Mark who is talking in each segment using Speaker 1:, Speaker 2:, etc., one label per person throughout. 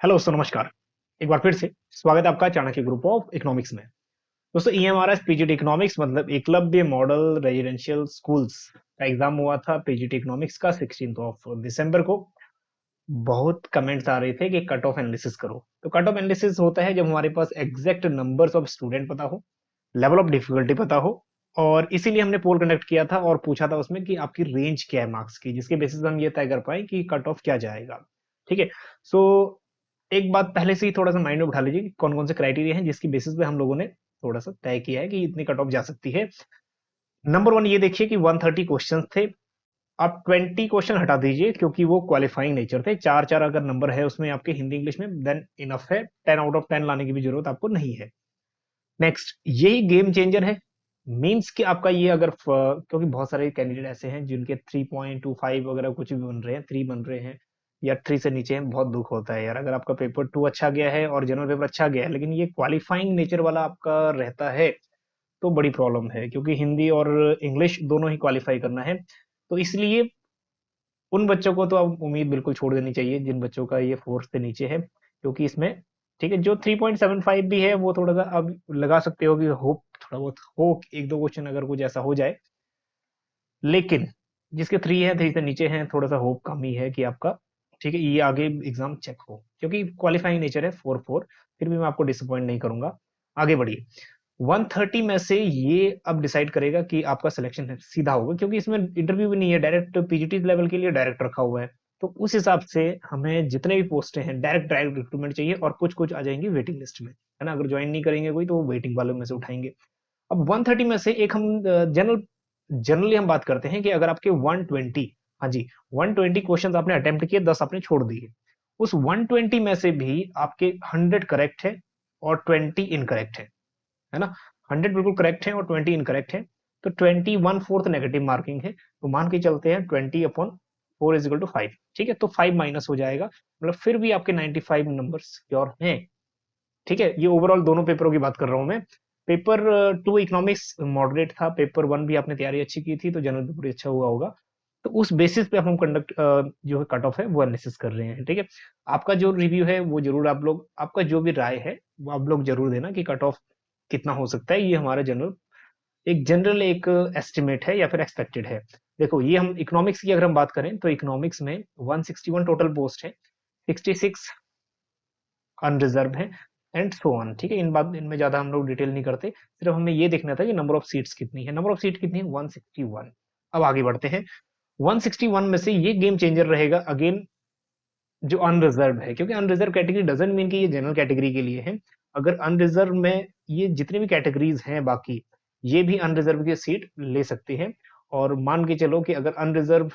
Speaker 1: Hello दोस्तों, नमस्कार। एक बार फिर से स्वागत है आपका चाणक्य ग्रुप ऑफ इकोनॉमिक्स में। दोस्तों, ईएमआरएस पीजीटी इकोनॉमिक्स मतलब एकलव्य मॉडल रेजिडेंशियल स्कूल्स का एग्जाम हुआ था पीजीटी इकोनॉमिक्स का 16 ऑफ दिसंबर को। बहुत कमेंट्स आ रहे थे कि कट ऑफ एनालिसिस करो। तो कट ऑफ एनालिसिस होता है जब हमारे पास एग्जैक्ट नंबर्स ऑफ स्टूडेंट पता हो, लेवल ऑफ डिफिकल्टी पता हो, और इसीलिए हमने पोल कंडक्ट किया था और पूछा था उसमें कि आपकी रेंज क्या है मार्क्स की, जिसके बेसिस पे हम ये तय कर पाए कि कट ऑफ क्या जाएगा। ठीक है। सो एक बात पहले से ही थोड़ा सा माइंड में उठा लीजिए कि कौन कौन से क्राइटेरिया हैं जिसकी बेसिस पे हम लोगों ने थोड़ा सा तय किया है कि इतनी कट ऑफ जा सकती है। नंबर वन, ये देखिए कि 130 क्वेश्चन थे। आप 20 क्वेश्चन हटा दीजिए क्योंकि वो क्वालिफाइंग नेचर थे। चार चार अगर नंबर है उसमें आपके हिंदी इंग्लिश में, देन इनफ है। 10 आउट ऑफ 10 लाने की भी जरूरत आपको नहीं है। नेक्स्ट, यही गेम चेंजर है। मींस कि आपका ये अगर क्योंकि बहुत सारे कैंडिडेट ऐसे हैं जिनके 3.25 वगैरह कुछ भी बन रहे हैं, 3 बन रहे हैं या 3 से नीचे हैं, बहुत दुख होता है यार। अगर आपका पेपर 2 अच्छा गया है और जनरल पेपर अच्छा गया है लेकिन ये क्वालिफाइंग नेचर वाला आपका रहता है तो बड़ी प्रॉब्लम है, क्योंकि हिंदी और इंग्लिश दोनों ही क्वालिफाई करना है। तो इसलिए उन बच्चों को तो अब उम्मीद बिल्कुल छोड़ देनी चाहिए जिन बच्चों का ये 4 से नीचे है, क्योंकि इसमें ठीक है, जो 3.75 भी है वो थोड़ा सा अब लगा सकते हो कि होप थोड़ा बहुत हो, एक दो क्वेश्चन अगर कुछ ऐसा हो जाए। लेकिन जिसके 3 है, 3 से नीचे हैं, थोड़ा सा होप कम ही है कि आपका ठीक है ये आगे एग्जाम चेक हो, क्योंकि क्वालिफाइंग नेचर है 4-4। फिर भी मैं आपको डिसअपॉइंट नहीं करूंगा। आगे बढ़िए। 130 में से ये अब डिसाइड करेगा कि आपका सिलेक्शन सीधा होगा, क्योंकि इसमें इंटरव्यू भी नहीं है, डायरेक्ट पीजीटी लेवल के लिए डायरेक्ट रखा हुआ है। तो उस हिसाब से हमें जितने भी पोस्टें हैं डायरेक्ट डायरेक्ट रिक्रूटमेंट चाहिए, और कुछ कुछ आ जाएंगी वेटिंग लिस्ट में, है ना। अगर ज्वाइन नहीं करेंगे कोई तो वो वेटिंग वालों में से उठाएंगे। अब 130 में से एक हम जनरली हम बात करते हैं कि अगर आपके 120, हाँ जी, 120 क्वेश्चन आपने अटेम्प्ट किए, 10 आपने छोड़ दिए, उस 120 में से भी आपके 100 करेक्ट है और 20 इनकरेक्ट है ना। 100 बिल्कुल करेक्ट है और 20 इनकरेक्ट है, तो 21/4 नेगेटिव मार्किंग है। तो मान के चलते हैं 20/4 इज इक्वल टू 5। ठीक है, तो 5 माइनस हो जाएगा, मतलब फिर भी आपके 95 नंबर सिक्योर हैं। ठीक है, ये ओवरऑल दोनों पेपरों की बात कर रहा हूं मैं। पेपर 2 इकोनॉमिक्स मॉडरेट था, पेपर 1 भी आपने तैयारी अच्छी की थी तो जनरल पेपर भी अच्छा हुआ होगा। तो उस बेसिस पे हम कंडक्ट जो है कट ऑफ है वो एनालिसिस कर रहे हैं। ठीक है, आपका जो रिव्यू है वो जरूर आप लोग, आपका जो भी राय है वो आप लोग जरूर देना कि कट ऑफ कितना हो सकता है। ये हमारा जनरल एक एस्टिमेट है या फिर एक्सपेक्टेड है। देखो, ये हम इकोनॉमिक्स की अगर हम बात करें तो इकोनॉमिक्स में 161 टोटल पोस्ट है, 66 अनरिजर्व है, एंड सो ऑन। ठीक है, इनमें ज्यादा हम लोग डिटेल नहीं करते, सिर्फ हमें ये देखना था कि नंबर ऑफ सीट्स कितनी है। नंबर ऑफ सीट कितनी है? 161। अब आगे बढ़ते हैं। 161 में से ये गेम चेंजर रहेगा अगेन, जो अनरिजर्व है, क्योंकि अनरिजर्व कैटेगरी डजंट मीन कि ये जनरल कैटेगरी के लिए है। अगर अनरिजर्व में ये जितने भी कैटेगरीज हैं बाकी, ये भी अनरिजर्व की सीट ले सकते हैं। और मान के चलो कि अगर अनरिजर्व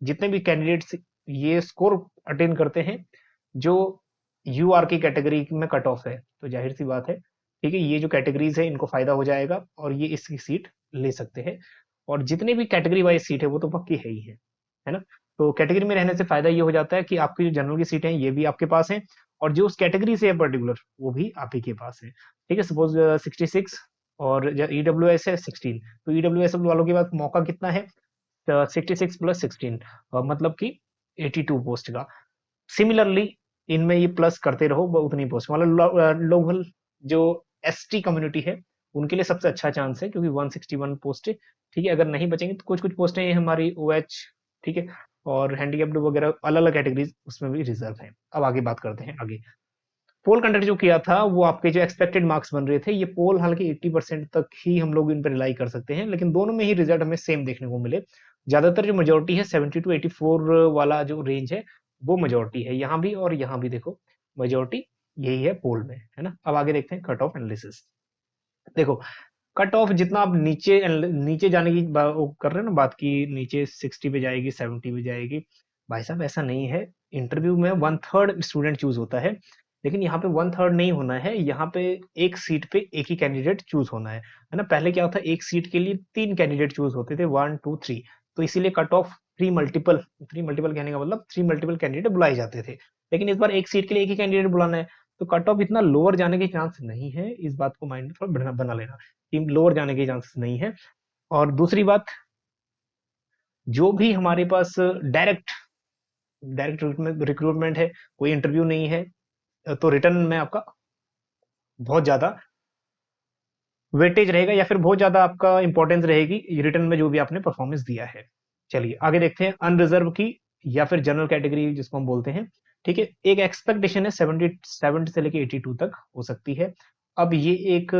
Speaker 1: जितने भी कैंडिडेट्स ये स्कोर अटेन करते हैं जो यूआर की कैटेगरी में कट ऑफ है, तो जाहिर सी बात है, ठीक है, ये जो कैटेगरीज है इनको फायदा हो जाएगा और ये इसकी सीट ले सकते हैं। और जितने भी कैटेगरी वाइज सीट है वो तो पक्की है ही है ना। तो कैटेगरी में रहने से फायदा ये हो जाता है कि आपकी जो जनरल की सीटें हैं ये भी आपके पास हैं, और जो उस कैटेगरी से है पर्टिकुलर वो भी आप ही के पास है। ठीक है, सपोज 66 और ईडब्ल्यू एस है 16, तो ईडब्ल्यू एस वालों के पास मौका कितना है? 66 + 16, मतलब कि 82 पोस्ट का। सिमिलरली इनमें ये प्लस करते रहो, उतनी पोस्ट मतलब लोकल जो एसटी कम्युनिटी है उनके लिए सबसे अच्छा चांस है, क्योंकि 161 पोस्ट है। ठीक है, अगर नहीं बचेंगे तो कुछ कुछ पोस्टें हमारी ओएच, ठीक है, और हैंडीकैप्ड वगैरह अलग अलग कैटेगरीज उसमें भी रिजर्व है। अब आगे बात करते हैं। आगे पोल कंडक्ट जो किया था वो आपके जो एक्सपेक्टेड मार्क्स बन रहे थे, ये पोल हालांकि 80% तक ही हम लोग इन पर रिलाई कर सकते हैं, लेकिन दोनों में ही रिजल्ट हमें सेम देखने को मिले। ज्यादातर जो मेजोरिटी है 70 to 84 वाला जो रेंज है वो मेजोरिटी है यहाँ भी, और यहाँ भी देखो मेजोरिटी यही है पोल में, है ना। अब आगे देखते हैं कट ऑफ एनालिसिस। देखो, कट ऑफ जितना आप नीचे नीचे जाने की वो कर रहे हैं ना बात की, नीचे 60 पे जाएगी, 70 पे जाएगी, भाई साहब ऐसा नहीं है। इंटरव्यू में 1/3 स्टूडेंट चूज होता है, लेकिन यहाँ पे 1/3 नहीं होना है। यहाँ पे एक सीट पे एक ही कैंडिडेट चूज होना है ना। पहले क्या होता है, एक सीट के लिए 3 कैंडिडेट चूज होते थे, 1 2 3। तो इसीलिए कट ऑफ 3 मल्टीपल कहने का मतलब 3 मल्टीपल कैंडिडेट बुलाए जाते थे। लेकिन इस बार एक सीट के लिए एक ही कैंडिडेट बुलाना है, तो कट ऑफ इतना लोअर जाने के चांस नहीं है। इस बात को माइंड में थोड़ा बना लेना कि लोअर जाने के चांसेस नहीं है। और दूसरी बात, जो भी हमारे पास डायरेक्ट डायरेक्ट रिक्रूटमेंट है, कोई इंटरव्यू नहीं है, तो रिटर्न में आपका बहुत ज्यादा वेटेज रहेगा या फिर बहुत ज्यादा आपका इंपॉर्टेंस रहेगी रिटर्न में जो भी आपने परफॉर्मेंस दिया है। चलिए आगे देखते हैं अनरिजर्व की या फिर जनरल कैटेगरी जिसको हम बोलते हैं। ठीक है, एक एक्सपेक्टेशन है 70 से लेके 82 तक हो सकती है। अब ये एक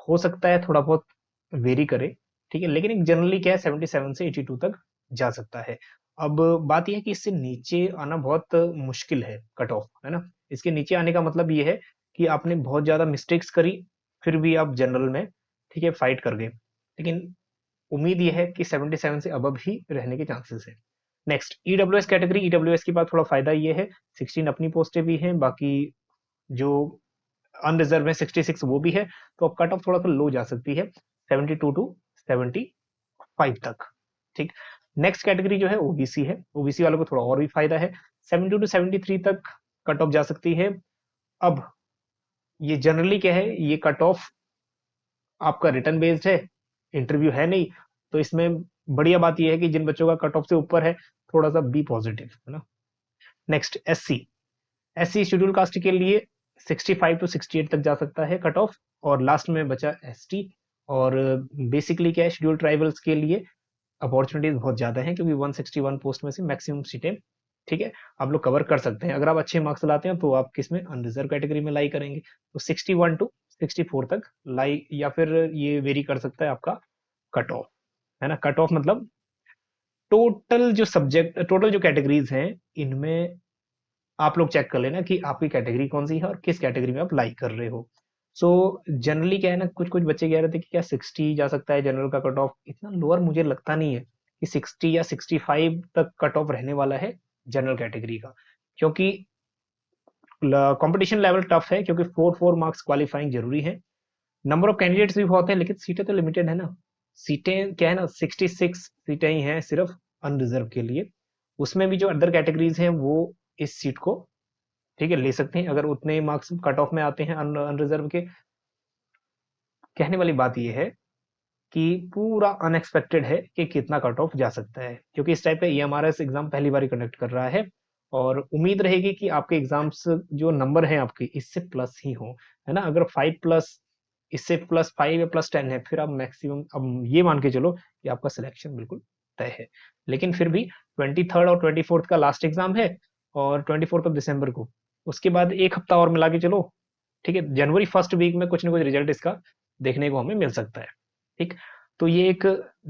Speaker 1: हो सकता है थोड़ा बहुत वेरी करे, ठीक है, लेकिन एक जनरली क्या है 77 से 82 तक जा सकता है। अब बात यह है कि इससे नीचे आना बहुत मुश्किल है, कट ऑफ है ना। इसके नीचे आने का मतलब ये है कि आपने बहुत ज्यादा मिस्टेक्स करी फिर भी आप जनरल में, ठीक है, फाइट कर गए, लेकिन उम्मीद यह है कि 77 से अबव ही रहने के चांसेस है। नेक्स्ट ईडब्ल्यूएस कैटेगरी, ईडब्ल्यूएस के बाद थोड़ा फायदा ये है 16 अपनी पोस्टें भी हैं, बाकी जो अनरिजर्व है 66 वो भी है, तो अब कट ऑफ थोड़ा सा लो जा सकती है 72 टू 75 तक। ठीक, नेक्स्ट कैटेगरी जो है ओबीसी है, ओबीसी वालों को थोड़ा और भी फायदा है 72 टू 73 तक कट ऑफ जा सकती है। अब ये जनरली क्या है, ये कट ऑफ आपका रिटर्न बेस्ड है, इंटरव्यू है नहीं, तो इसमें बढ़िया बात यह है कि जिन बच्चों का कट ऑफ से ऊपर है थोड़ा सा बी पॉजिटिव है ना। Next SC, SC schedule caste के लिए 65 टू 68 तक जा सकता है कट ऑफ, और लास्ट में बचा एसटी। और बेसिकली क्या है, शेड्यूल ट्राइबल्स के लिए अपॉर्चुनिटीज बहुत ज्यादा है क्योंकि 161 पोस्ट में से मैक्सिमम सीटें, ठीक है, आप लोग कवर कर सकते हैं। अगर आप अच्छे मार्क्स लाते हैं तो आप किसमें अनरिजर्व कैटेगरी में लाई करेंगे, तो 61 टू 64 तक लाई, या फिर ये वेरी कर सकता है आपका कट ऑफ, है ना। कट ऑफ मतलब टोटल जो सब्जेक्ट, टोटल जो कैटेगरीज हैं इनमें आप लोग चेक कर लेना कि आपकी कैटेगरी कौन सी है और किस कैटेगरी में आप लाइक कर रहे हो। सो जनरली क्या है ना, कुछ कुछ बच्चे कह रहे थे कि क्या 60 जा सकता है जनरल का कट ऑफ, इतना लोअर मुझे लगता नहीं है कि 60 या 65 तक कट ऑफ रहने वाला है जनरल कैटेगरी का, क्योंकि कंपटीशन लेवल टफ है, क्योंकि 4 मार्क्स क्वालिफाइंग जरूरी है, नंबर ऑफ कैंडिडेट्स भी बहुत है, लेकिन सीटें तो लिमिटेड है ना। सीटें क्या है ना, 66 सीटें ही हैं सिर्फ अनरिजर्व के लिए, उसमें भी जो अदर कैटेगरीज हैं वो इस सीट को, ठीक है, ले सकते हैं अगर उतने मार्क्स कट ऑफ में आते हैं अनरिजर्व के। कहने वाली बात यह है कि पूरा अनएक्सपेक्टेड है कि कितना कट ऑफ जा सकता है, क्योंकि इस टाइप का ईएमआरएस एग्जाम पहली बार कंडक्ट कर रहा है, और उम्मीद रहेगी कि आपके एग्जाम्स जो नंबर है आपके इससे प्लस ही हो, है ना। अगर 5 प्लस, इससे +5 या +10 है, फिर आप मैक्सिमम अब ये मान के चलो कि आपका सिलेक्शन बिल्कुल तय है। लेकिन फिर भी 23 और 24 का लास्ट एग्जाम है, और 24 दिसंबर को, उसके बाद एक हफ्ता और मिला के चलो, ठीक है, जनवरी फर्स्ट वीक में कुछ ना कुछ रिजल्ट इसका देखने को हमें मिल सकता है। ठीक, तो ये एक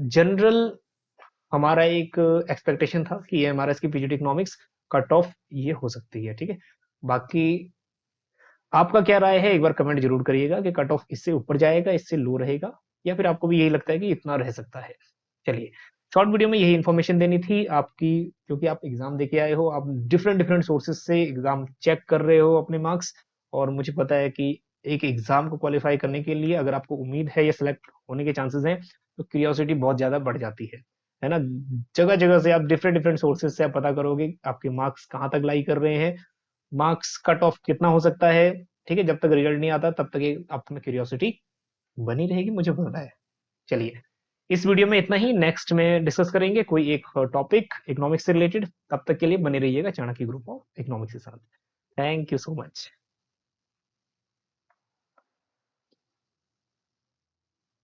Speaker 1: जनरल हमारा एक एक्सपेक्टेशन था कि ये हमारा इसकी पीजीटी इकोनॉमिक्स कट ऑफ ये हो सकती है, ठीक है। बाकी आपका क्या राय है एक बार कमेंट जरूर करिएगा कि कट ऑफ इससे ऊपर जाएगा, इससे लो रहेगा, या फिर आपको भी यही लगता है कि इतना रह सकता है। चलिए, शॉर्ट वीडियो में यही इन्फॉर्मेशन देनी थी आपकी, क्योंकि आप एग्जाम देके आए हो, आप डिफरेंट डिफरेंट सोर्सेज से एग्जाम चेक कर रहे हो अपने मार्क्स, और मुझे पता है कि एक एग्जाम को क्वालिफाई करने के लिए अगर आपको उम्मीद है या सिलेक्ट होने के चांसेस हैं, तो क्यूरियोसिटी बहुत ज्यादा बढ़ जाती है ना। जगह जगह से आप डिफरेंट डिफरेंट सोर्सेज से आप पता करोगे आपके मार्क्स कहाँ तक लाई कर रहे हैं, मार्क्स कट ऑफ कितना हो सकता है, ठीक है। जब तक रिजल्ट नहीं आता तब तक ये आपकी क्यूरियोसिटी बनी रहेगी, मुझे पता है। चलिए, इस वीडियो में इतना ही, नेक्स्ट में डिस्कस करेंगे कोई एक टॉपिक इकोनॉमिक्स से रिलेटेड, तब तक के लिए बने रहिएगा चाणक्य ग्रुप ऑफ इकोनॉमिक्स के साथ। Thank you so much.